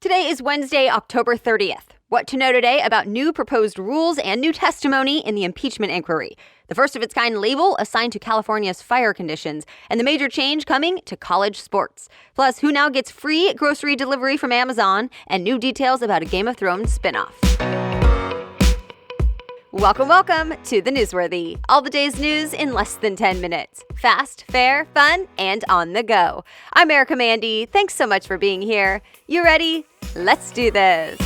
Today is Wednesday, October 30th. What to know today about new proposed rules and new testimony in the impeachment inquiry. The first of its kind label assigned to California's fire conditions, and the major change coming to college sports. Plus, who now gets free grocery delivery from Amazon, and new details about a Game of Thrones spinoff. Welcome to The Newsworthy. All the day's news in less than 10 minutes. Fast, fair, fun, and on the go. I'm Erica Mandy. Thanks so much for being here. You ready? Let's do this.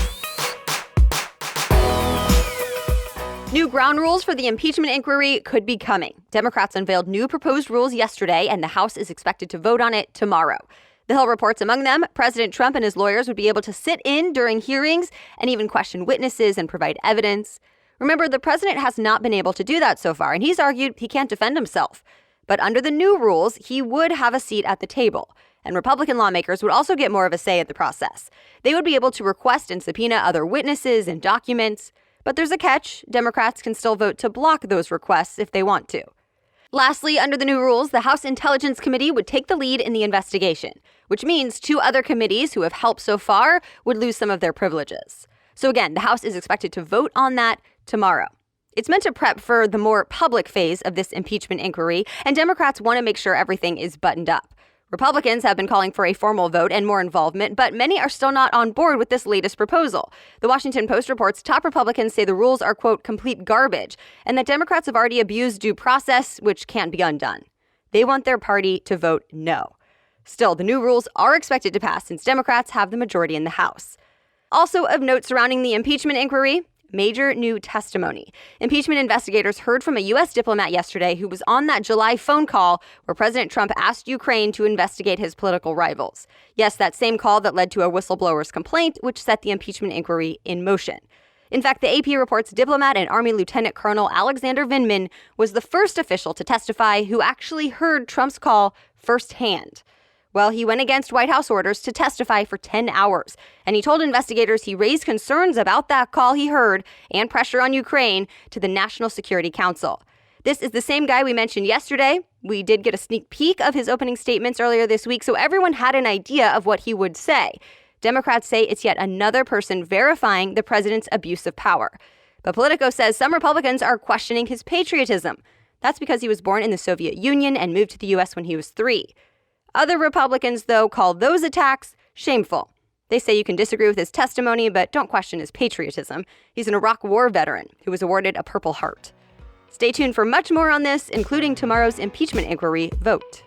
New ground rules for the impeachment inquiry could be coming. Democrats unveiled new proposed rules yesterday, and the House is expected to vote on it tomorrow. The Hill reports among them, President Trump and his lawyers would be able to sit in during hearings and even question witnesses and provide evidence. Remember, the president has not been able to do that so far, and he's argued he can't defend himself. But under the new rules, he would have a seat at the table, and Republican lawmakers would also get more of a say at the process. They would be able to request and subpoena other witnesses and documents. But there's a catch. Democrats can still vote to block those requests if they want to. Lastly, under the new rules, the House Intelligence Committee would take the lead in the investigation, which means two other committees who have helped so far would lose some of their privileges. So again, the House is expected to vote on that tomorrow. It's meant to prep for the more public phase of this impeachment inquiry, and Democrats want to make sure everything is buttoned up. Republicans have been calling for a formal vote and more involvement, but many are still not on board with this latest proposal. The Washington Post reports top Republicans say the rules are, quote, complete garbage, and that Democrats have already abused due process, which can't be undone. They want their party to vote no. Still, the new rules are expected to pass since Democrats have the majority in the House. Also of note surrounding the impeachment inquiry, major new testimony. Impeachment investigators heard from a U.S. diplomat yesterday who was on that July phone call where President Trump asked Ukraine to investigate his political rivals. Yes, that same call that led to a whistleblower's complaint, which set the impeachment inquiry in motion. In fact, the AP reports diplomat and Army Lieutenant Colonel Alexander Vindman was the first official to testify who actually heard Trump's call firsthand. Well, he went against White House orders to testify for 10 hours, and he told investigators he raised concerns about that call he heard and pressure on Ukraine to the National Security Council. This is the same guy we mentioned yesterday. We did get a sneak peek of his opening statements earlier this week, so everyone had an idea of what he would say. Democrats say it's yet another person verifying the president's abuse of power. But Politico says some Republicans are questioning his patriotism. That's because he was born in the Soviet Union and moved to the U.S. when he was 3. Other Republicans, though, call those attacks shameful. They say you can disagree with his testimony, but don't question his patriotism. He's an Iraq War veteran who was awarded a Purple Heart. Stay tuned for much more on this, including tomorrow's impeachment inquiry vote.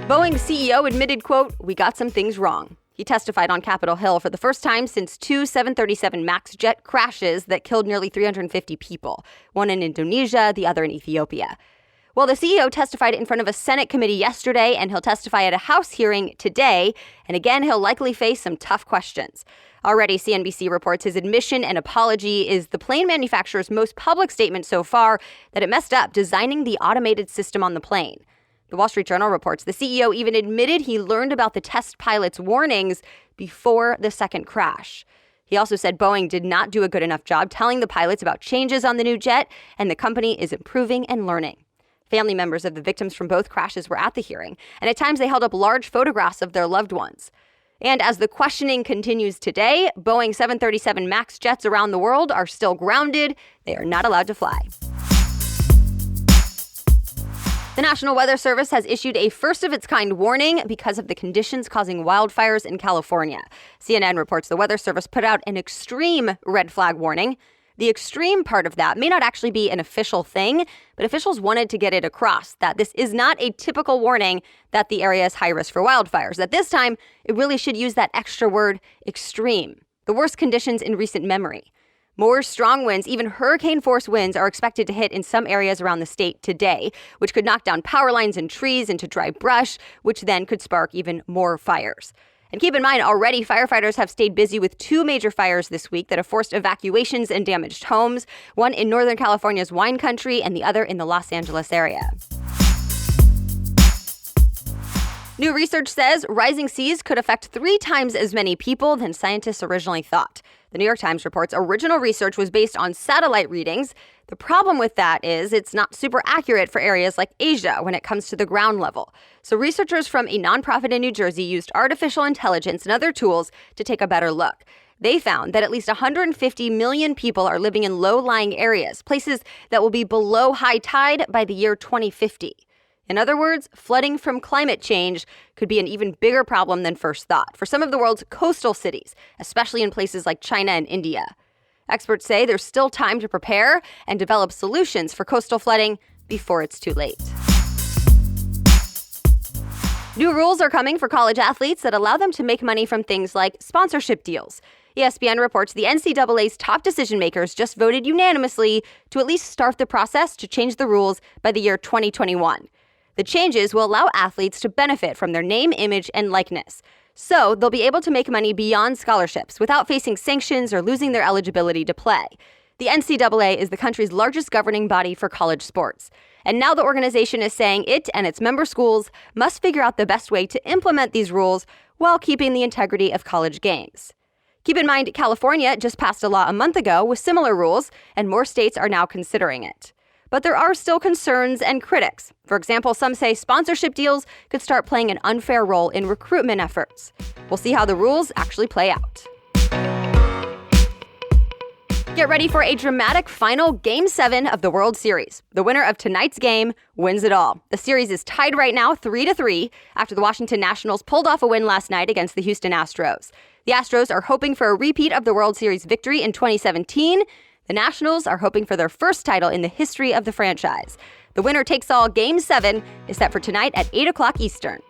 Boeing CEO admitted, quote, "We got some things wrong." He testified on Capitol Hill for the first time since two 737 MAX jet crashes that killed nearly 350 people, one in Indonesia, the other in Ethiopia. Well, the CEO testified in front of a Senate committee yesterday, and he'll testify at a House hearing today. And again, he'll likely face some tough questions. Already, CNBC reports his admission and apology is the plane manufacturer's most public statement so far that it messed up designing the automated system on the plane. The Wall Street Journal reports the CEO even admitted he learned about the test pilot's warnings before the second crash. He also said Boeing did not do a good enough job telling the pilots about changes on the new jet, and the company is improving and learning. Family members of the victims from both crashes were at the hearing, and at times they held up large photographs of their loved ones. And as the questioning continues today, Boeing 737 MAX jets around the world are still grounded. They are not allowed to fly. The National Weather Service has issued a first-of-its-kind warning because of the conditions causing wildfires in California. CNN reports the Weather Service put out an extreme red flag warning. The extreme part of that may not actually be an official thing, but officials wanted to get it across that this is not a typical warning that the area is high risk for wildfires. At this time, it really should use that extra word, extreme, the worst conditions in recent memory. More strong winds, even hurricane-force winds, are expected to hit in some areas around the state today, which could knock down power lines and trees into dry brush, which then could spark even more fires. And keep in mind, already firefighters have stayed busy with two major fires this week that have forced evacuations and damaged homes, one in Northern California's wine country and the other in the Los Angeles area. New research says rising seas could affect 3 times as many people than scientists originally thought. The New York Times reports original research was based on satellite readings. The problem with that is it's not super accurate for areas like Asia when it comes to the ground level. So researchers from a nonprofit in New Jersey used artificial intelligence and other tools to take a better look. They found that at least 150 million people are living in low-lying areas, places that will be below high tide by the year 2050. In other words, flooding from climate change could be an even bigger problem than first thought for some of the world's coastal cities, especially in places like China and India. Experts say there's still time to prepare and develop solutions for coastal flooding before it's too late. New rules are coming for college athletes that allow them to make money from things like sponsorship deals. ESPN reports the NCAA's top decision makers just voted unanimously to at least start the process to change the rules by the year 2021. The changes will allow athletes to benefit from their name, image, and likeness. So they'll be able to make money beyond scholarships without facing sanctions or losing their eligibility to play. The NCAA is the country's largest governing body for college sports. And now the organization is saying it and its member schools must figure out the best way to implement these rules while keeping the integrity of college games. Keep in mind, California just passed a law a month ago with similar rules, and more states are now considering it. But there are still concerns and critics. For example, some say sponsorship deals could start playing an unfair role in recruitment efforts. We'll see how the rules actually play out. Get ready for a dramatic final Game 7 of the World Series. The winner of tonight's game wins it all. The series is tied right now 3-3 after the Washington Nationals pulled off a win last night against the Houston Astros. The Astros are hoping for a repeat of the World Series victory in 2017. The Nationals are hoping for their first title in the history of the franchise. The winner takes all Game 7 is set for tonight at 8 o'clock Eastern.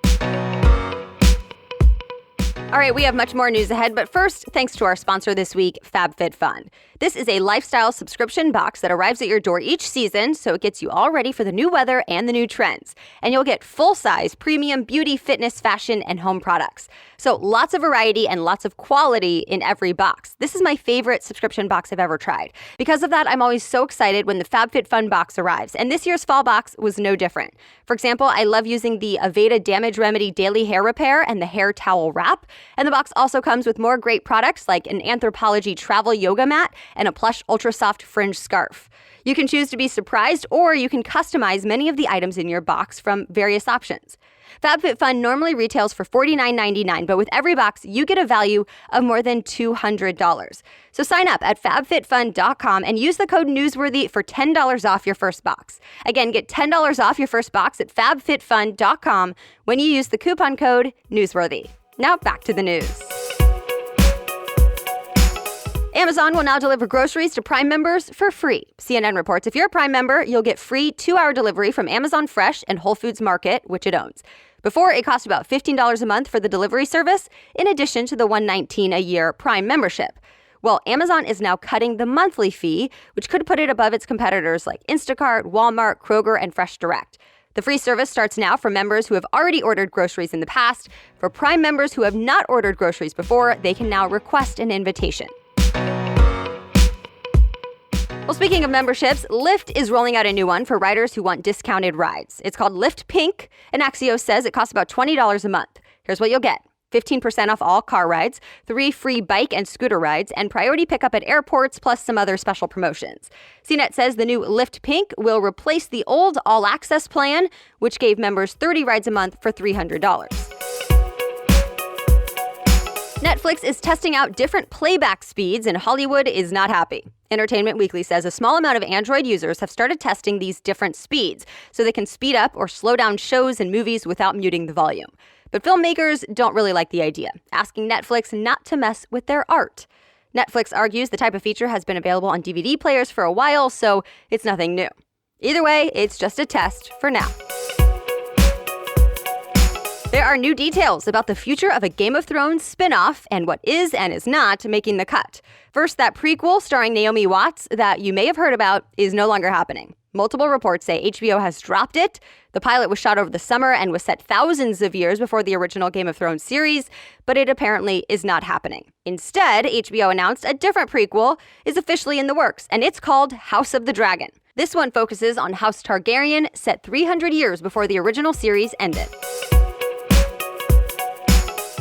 All right, we have much more news ahead, but first, thanks to our sponsor this week, FabFitFun. This is a lifestyle subscription box that arrives at your door each season, so it gets you all ready for the new weather and the new trends. And you'll get full-size premium beauty, fitness, fashion, and home products. So lots of variety and lots of quality in every box. This is my favorite subscription box I've ever tried. Because of that, I'm always so excited when the FabFitFun box arrives, and this year's fall box was no different. For example, I love using the Aveda Damage Remedy Daily Hair Repair and the Hair Towel Wrap. And the box also comes with more great products like an Anthropologie travel yoga mat and a plush ultra soft fringe scarf. You can choose to be surprised, or you can customize many of the items in your box from various options. FabFitFun normally retails for $49.99, but with every box, you get a value of more than $200. So sign up at FabFitFun.com and use the code Newsworthy for $10 off your first box. Again, get $10 off your first box at FabFitFun.com when you use the coupon code Newsworthy. Now back to the news. Amazon will now deliver groceries to Prime members for free. CNN reports if you're a Prime member, you'll get free 2-hour delivery from Amazon Fresh and Whole Foods Market, which it owns. Before, it cost about $15 a month for the delivery service, in addition to the $119 a year Prime membership. Well, Amazon is now cutting the monthly fee, which could put it above its competitors like Instacart, Walmart, Kroger, and Fresh Direct. The free service starts now for members who have already ordered groceries in the past. For Prime members who have not ordered groceries before, they can now request an invitation. Well, speaking of memberships, Lyft is rolling out a new one for riders who want discounted rides. It's called Lyft Pink, and Axios says it costs about $20 a month. Here's what you'll get. 15% off all car rides, 3 free bike and scooter rides, and priority pickup at airports, plus some other special promotions. CNET says the new Lyft Pink will replace the old All Access plan, which gave members 30 rides a month for $300. Netflix is testing out different playback speeds, and Hollywood is not happy. Entertainment Weekly says a small amount of Android users have started testing these different speeds so they can speed up or slow down shows and movies without muting the volume. But filmmakers don't really like the idea, asking Netflix not to mess with their art. Netflix argues the type of feature has been available on DVD players for a while, so it's nothing new. Either way, it's just a test for now. There are new details about the future of a Game of Thrones spin-off and what is and is not making the cut. First, that prequel starring Naomi Watts that you may have heard about is no longer happening. Multiple reports say HBO has dropped it. The pilot was shot over the summer and was set thousands of years before the original Game of Thrones series, but it apparently is not happening. Instead, HBO announced a different prequel is officially in the works, and it's called House of the Dragon. This one focuses on House Targaryen, set 300 years before the original series ended.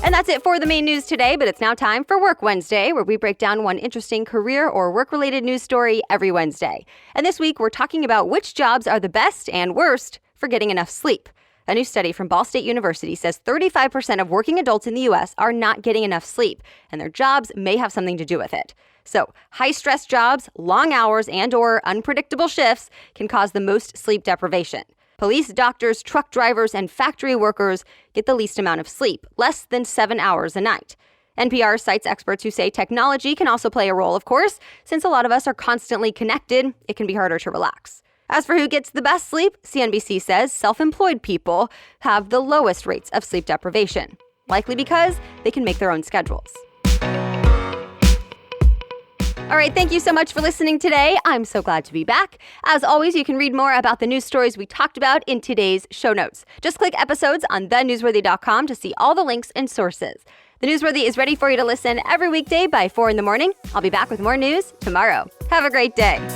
And that's it for the main news today, but it's now time for Work Wednesday, where we break down one interesting career or work-related news story every Wednesday. And this week, we're talking about which jobs are the best and worst for getting enough sleep. A new study from Ball State University says 35% of working adults in the U.S. are not getting enough sleep, and their jobs may have something to do with it. So, high-stress jobs, long hours, and/or unpredictable shifts can cause the most sleep deprivation. Police, doctors, truck drivers, and factory workers get the least amount of sleep, less than 7 hours a night. NPR cites experts who say technology can also play a role, of course. Since a lot of us are constantly connected, it can be harder to relax. As for who gets the best sleep, CNBC says self-employed people have the lowest rates of sleep deprivation, likely because they can make their own schedules. All right, thank you so much for listening today. I'm so glad to be back. As always, you can read more about the news stories we talked about in today's show notes. Just click episodes on thenewsworthy.com to see all the links and sources. The Newsworthy is ready for you to listen every weekday by 4 in the morning. I'll be back with more news tomorrow. Have a great day.